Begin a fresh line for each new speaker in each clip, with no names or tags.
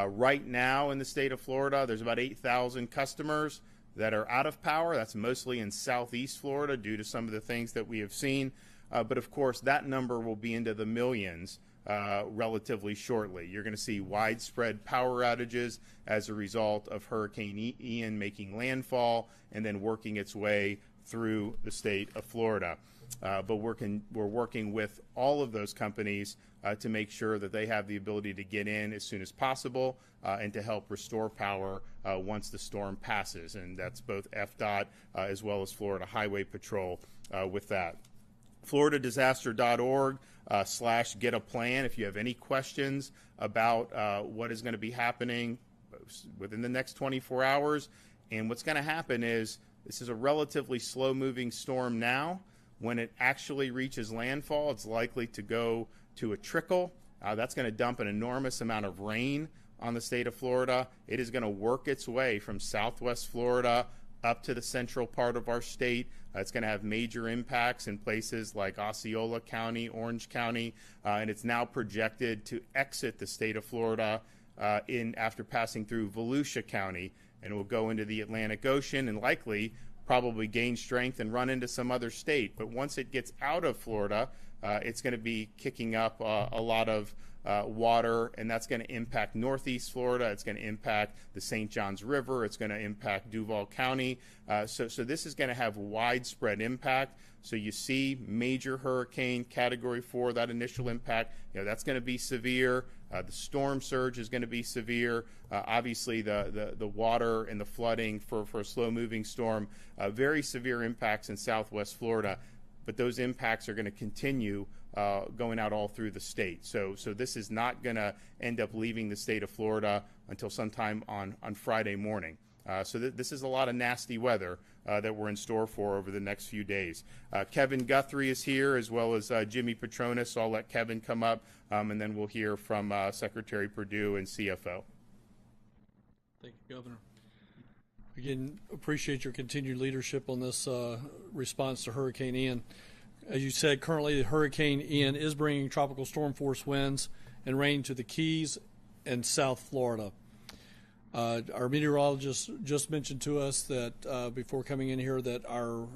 Right now in the state of Florida, there's about 8,000 customers that are out of power. That's mostly in southeast Florida due to some of the things that we have seen. But of course, that number will be into the millions relatively shortly. You're going to see widespread power outages as a result of Hurricane Ian making landfall and then working its way through the state of Florida. But we're working with all of those companies to make sure that they have the ability to get in as soon as possible and to help restore power once the storm passes. And that's both FDOT as well as Florida Highway Patrol with that. FloridaDisaster.org /get a plan. If you have any questions about what is going to be happening within the next 24 hours. And what's going to happen is this is a relatively slow moving storm now. When it actually reaches landfall, it's likely to go to a trickle. That's going to dump an enormous amount of rain on the state of Florida. It is going to work its way from southwest Florida up to the central part of our state. It's going to have major impacts in places like Osceola County, Orange County, and it's now projected to exit the state of Florida after passing through Volusia County, and it will go into the Atlantic Ocean and likely probably gain strength and run into some other state. But once it gets out of Florida, it's going to be kicking up a lot of water, and that's going to impact northeast Florida. It's going to impact the St. Johns River. It's going to impact Duval County. So this is going to have widespread impact. So you see major hurricane category 4, that initial impact, that's going to be severe. The storm surge is going to be severe. Obviously, the water and the flooding for a slow-moving storm, very severe impacts in southwest Florida. But those impacts are going to continue going out all through the state. So this is not going to end up leaving the state of Florida until sometime on Friday morning. So this is a lot of nasty weather that we're in store for over the next few days. Kevin Guthrie is here, as well as Jimmy Petronas. So I'll let Kevin come up, and then we'll hear from Secretary Perdue and CFO.
Thank you, Governor. Again, appreciate your continued leadership on this response to Hurricane Ian. As you said, currently Hurricane Ian is bringing tropical storm force winds and rain to the Keys and South Florida. Our meteorologist just mentioned to us that before coming in here that our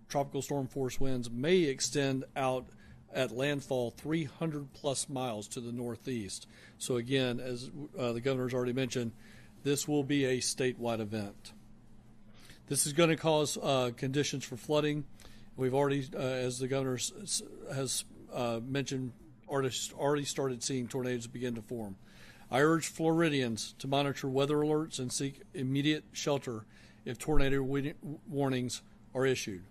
tropical storm force winds may extend out at landfall 300 plus miles to the northeast. So again, as the governor's already mentioned, this will be a statewide event. This is going to cause conditions for flooding. We've already, as the governor has mentioned, already started seeing tornadoes begin to form. I urge Floridians to monitor weather alerts and seek immediate shelter if tornado warnings are issued.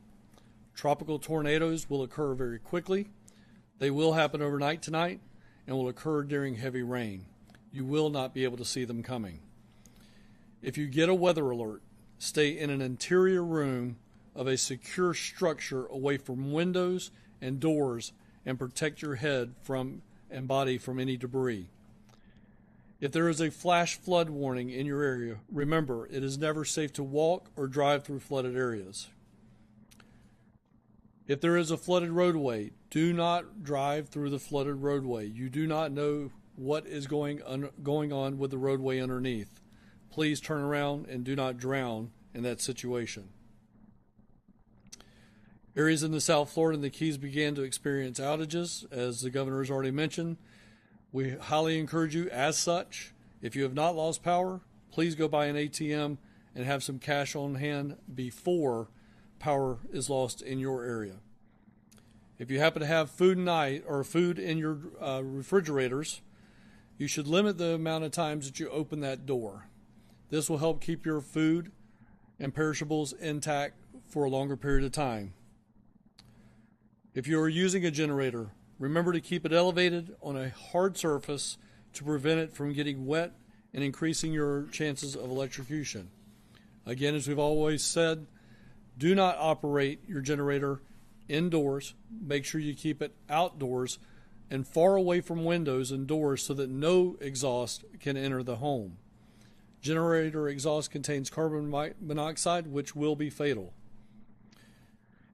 Tropical tornadoes will occur very quickly. They will happen overnight tonight and will occur during heavy rain. You will not be able to see them coming. If you get a weather alert, stay in an interior room of a secure structure away from windows and doors and protect your head and body from any debris. If there is a flash flood warning in your area, remember it is never safe to walk or drive through flooded areas. If there is a flooded roadway, do not drive through the flooded roadway. You do not know what is going on with the roadway underneath. Please turn around and do not drown in that situation. Areas in the South Florida and the Keys began to experience outages, as the governor has already mentioned. We highly encourage you, as such, if you have not lost power, please go by an ATM and have some cash on hand before power is lost in your area. If you happen to have food in your refrigerators, you should limit the amount of times that you open that door. This will help keep your food and perishables intact for a longer period of time. If you are using a generator, remember to keep it elevated on a hard surface to prevent it from getting wet and increasing your chances of electrocution. Again, as we've always said, do not operate your generator indoors. Make sure you keep it outdoors and far away from windows and doors so that no exhaust can enter the home. Generator exhaust contains carbon monoxide, which will be fatal.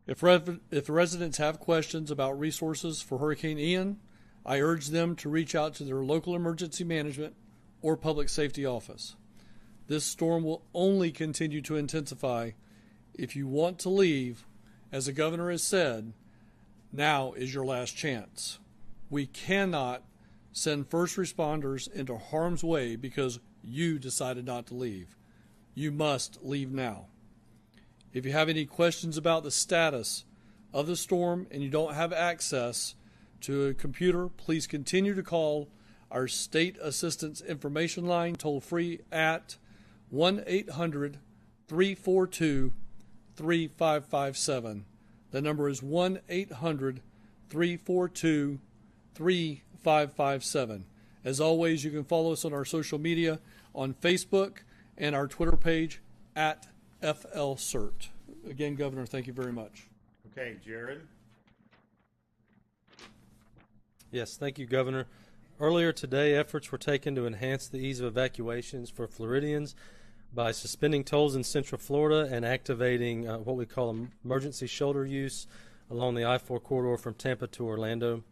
If residents have questions about resources for Hurricane Ian, I urge them to reach out to their local emergency management or Public Safety Office. This storm will only continue to intensify. If you want to leave, as the governor has said, now is your last chance. We cannot send first responders into harm's way because you decided not to leave. You must leave now. If you have any questions about the status of the storm and you don't have access to a computer, please continue to call our State Assistance Information Line toll free at 1-800-342-3557. The number is 1-800-342-3557. As always, you can follow us on our social media on Facebook and our Twitter page at FLCERT. Again, Governor, thank you very much.
Okay, Jared.
Yes, thank you, Governor. Earlier today, efforts were taken to enhance the ease of evacuations for Floridians by suspending tolls in Central Florida and activating what we call emergency shoulder use along the I-4 corridor from Tampa to Orlando.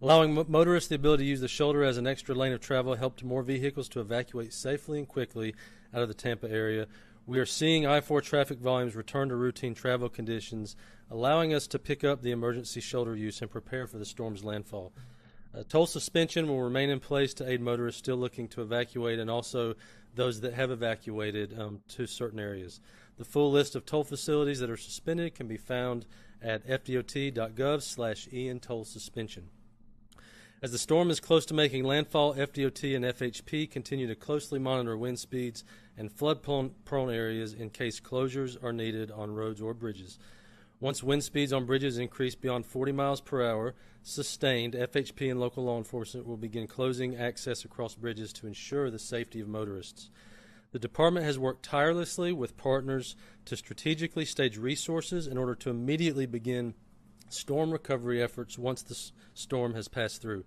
Allowing motorists the ability to use the shoulder as an extra lane of travel helped more vehicles to evacuate safely and quickly out of the Tampa area. We are seeing I-4 traffic volumes return to routine travel conditions, allowing us to pick up the emergency shoulder use and prepare for the storm's landfall. Toll suspension will remain in place to aid motorists still looking to evacuate and also those that have evacuated to certain areas. The full list of toll facilities that are suspended can be found at fdot.gov/EN toll suspension. As the storm is close to making landfall, FDOT and FHP continue to closely monitor wind speeds and flood-prone areas in case closures are needed on roads or bridges. Once wind speeds on bridges increase beyond 40 miles per hour, sustained, FHP and local law enforcement will begin closing access across bridges to ensure the safety of motorists. The department has worked tirelessly with partners to strategically stage resources in order to immediately begin storm recovery efforts once the storm has passed through.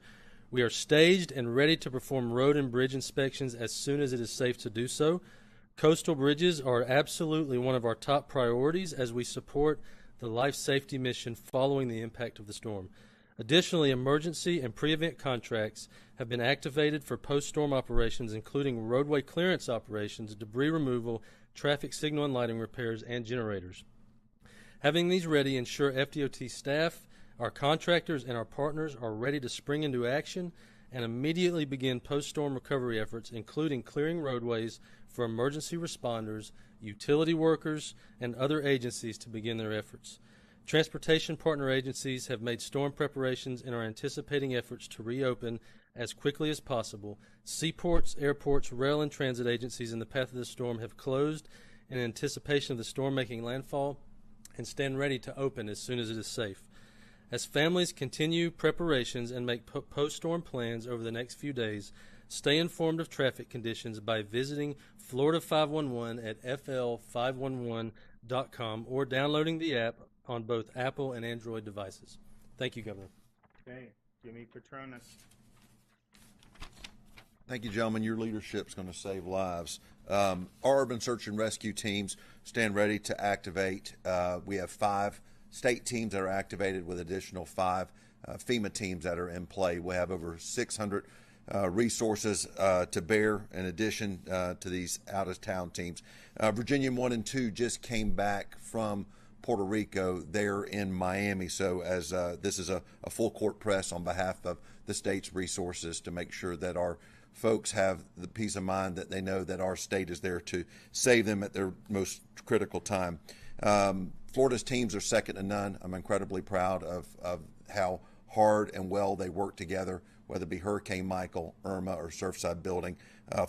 We are staged and ready to perform road and bridge inspections as soon as it is safe to do so. Coastal bridges are absolutely one of our top priorities as we support the life safety mission following the impact of the storm. Additionally, emergency and pre-event contracts have been activated for post-storm operations, including roadway clearance operations, debris removal, traffic signal and lighting repairs, and generators. Having these ready ensure FDOT staff, our contractors, and our partners are ready to spring into action and immediately begin post-storm recovery efforts, including clearing roadways for emergency responders, utility workers, and other agencies to begin their efforts. Transportation partner agencies have made storm preparations and are anticipating efforts to reopen as quickly as possible. Seaports, airports, rail, and transit agencies in the path of the storm have closed in anticipation of the storm making landfall and stand ready to open as soon as it is safe. As families continue preparations and make post-storm plans over the next few days, stay informed of traffic conditions by visiting Florida 511 at fl511.com or downloading the app on both Apple and Android devices. Thank you, Governor.
Okay, Jimmy Petronas.
Thank you, gentlemen. Your leadership is going to save lives. Our urban search and rescue teams stand ready to activate. We have 5 state teams that are activated with additional 5 FEMA teams that are in play. We have over 600 resources to bear in addition to these out-of-town teams. Virginia 1 and 2 just came back from Puerto Rico. They're in Miami, so as this is a full court press on behalf of the state's resources to make sure that our folks have the peace of mind that they know that our state is there to save them at their most critical time. Florida's teams are second to none. I'm incredibly proud of how hard and well they work together, whether it be Hurricane Michael, Irma, or Surfside Building.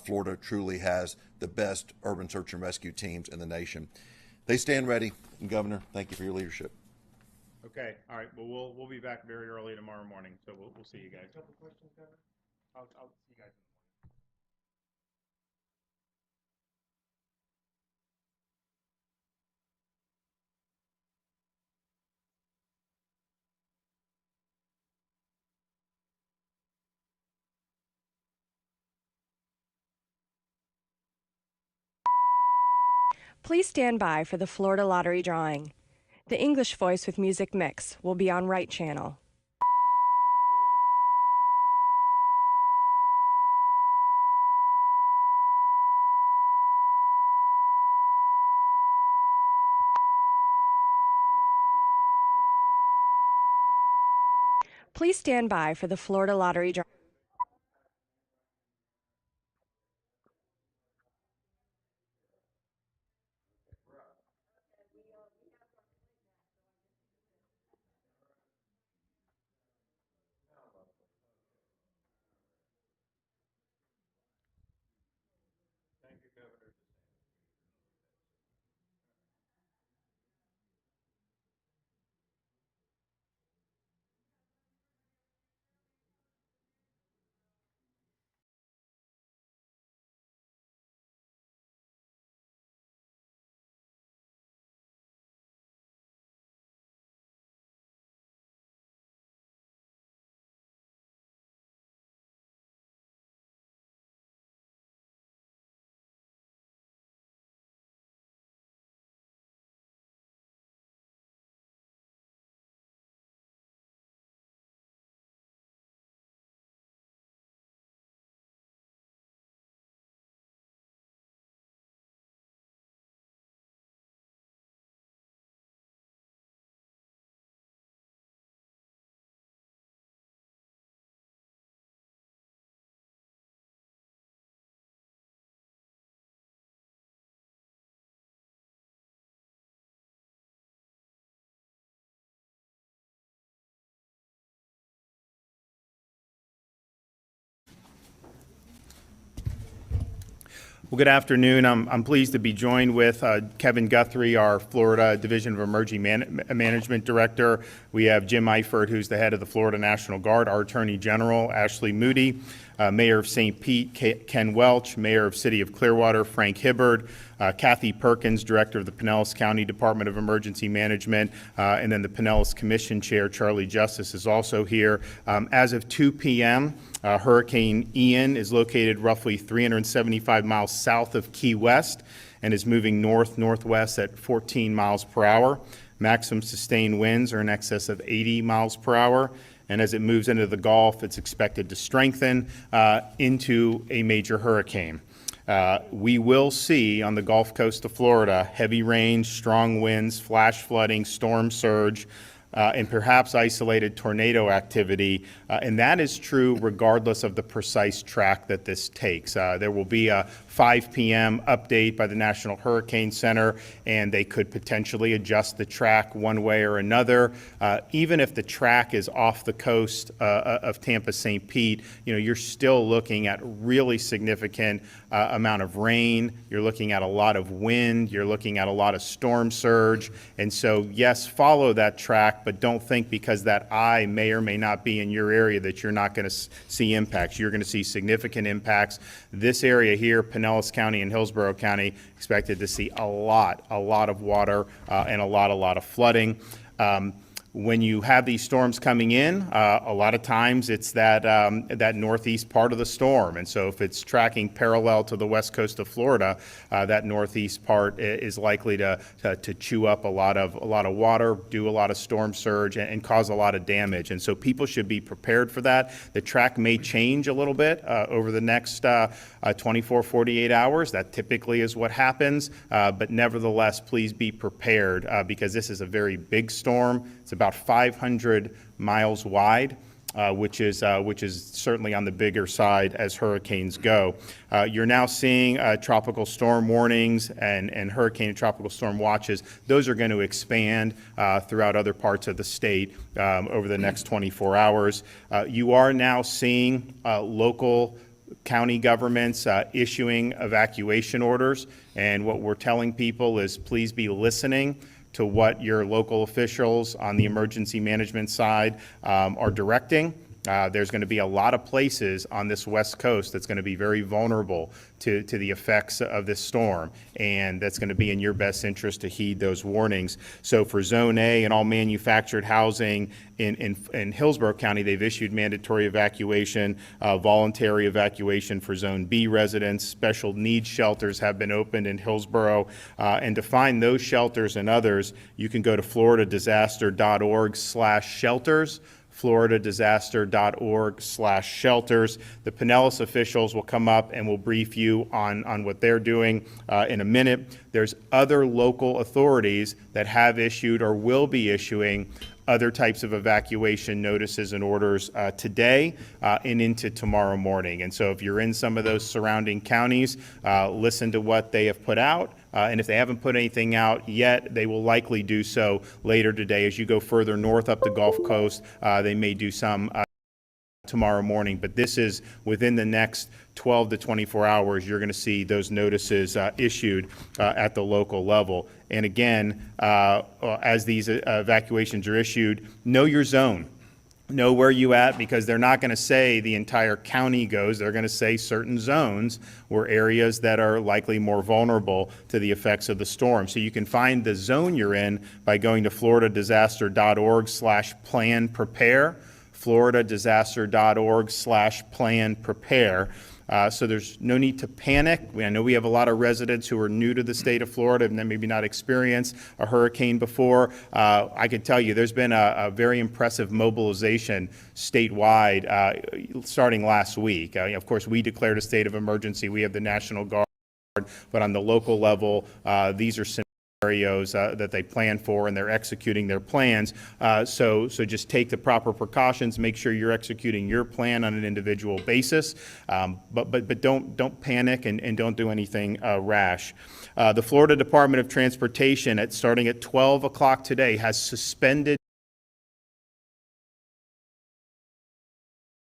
Florida truly has the best urban search and rescue teams in the nation. They stand ready. And Governor, thank you for your leadership.
Okay, all right. Well, we'll be back very early tomorrow morning, so we'll see you guys.
A couple questions, Governor.
I'll see you guys.
Please stand by for the Florida Lottery drawing. The English Voice with Music Mix will be on Right Channel. Please stand by for the Florida Lottery drawing.
Well, good afternoon. I'm pleased to be joined with Kevin Guthrie, our Florida Division of Emergency Management Director. We have Jim Eifert, who's the head of the Florida National Guard, our Attorney General, Ashley Moody, Mayor of St. Pete, Ken Welch, Mayor of City of Clearwater, Frank Hibbard, Kathy Perkins, Director of the Pinellas County Department of Emergency Management, and then the Pinellas Commission Chair, Charlie Justice, is also here. As of 2 p.m., Hurricane Ian is located roughly 375 miles south of Key West and is moving north-northwest at 14 miles per hour. Maximum sustained winds are in excess of 80 miles per hour. And as it moves into the Gulf, it's expected to strengthen into a major hurricane. We will see on the Gulf Coast of Florida heavy rain, strong winds, flash flooding, storm surge, and perhaps isolated tornado activity, and that is true regardless of the precise track that this takes. There will be a 5 p.m. update by the National Hurricane Center, and they could potentially adjust the track one way or another. Even if the track is off the coast of Tampa, St. Pete, you're still looking at really significant amount of rain. You're looking at a lot of wind. You're looking at a lot of storm surge. And so, yes, follow that track, but don't think because that eye may or may not be in your area that you're not going to see impacts. You're going to see significant impacts. This area here, Pinellas County and Hillsborough County, expected to see a lot of water and a lot of flooding. When you have these storms coming in, a lot of times it's that northeast part of the storm. And so if it's tracking parallel to the west coast of Florida, that northeast part is likely to chew up a lot of water, do a lot of storm surge, and cause a lot of damage. And so people should be prepared for that. The track may change a little bit over the next 24, 48 hours. That typically is what happens. But nevertheless, please be prepared because this is a very big storm. It's about 500 miles wide, which is certainly on the bigger side as hurricanes go. You're now seeing tropical storm warnings and hurricane and tropical storm watches. Those are going to expand throughout other parts of the state over the next 24 hours. You are now seeing local county governments issuing evacuation orders, and what we're telling people is please be listening to what your local officials on the emergency management side are directing. There's going to be a lot of places on this west coast that's going to be very vulnerable to the effects of this storm, and that's going to be in your best interest to heed those warnings. So for Zone A and all manufactured housing in Hillsborough County, they've issued mandatory evacuation, voluntary evacuation for Zone B residents. Special needs shelters have been opened in Hillsborough, and to find those shelters and others, you can go to floridadisaster.org/shelters. floridadisaster.org/shelters. The Pinellas officials will come up and will brief you on what they're doing in a minute. There's other local authorities that have issued or will be issuing other types of evacuation notices and orders today and into tomorrow morning. And so if you're in some of those surrounding counties, listen to what they have put out. And if they haven't put anything out yet, they will likely do so later today. As you go further north up the Gulf Coast, they may do some tomorrow morning. But this is within the next 12 to 24 hours, you're going to see those notices issued at the local level. And again, as these evacuations are issued, know your zone. Know where you at, because they're not going to say the entire county goes. They're going to say certain zones or areas that are likely more vulnerable to the effects of the storm. So you can find the zone you're in by going to floridadisaster.org/plan-prepare, floridadisaster.org/plan-prepare. So there's no need to panic. I know we have a lot of residents who are new to the state of Florida and then maybe not experienced a hurricane before. I can tell you there's been a very impressive mobilization statewide starting last week. Of course, we declared a state of emergency. We have the National Guard, but on the local level, these are scenarios that they plan for, and they're executing their plans. So just take the proper precautions. Make sure you're executing your plan on an individual basis, but don't panic and don't do anything rash. The Florida Department of Transportation, starting at 12 o'clock today, has suspended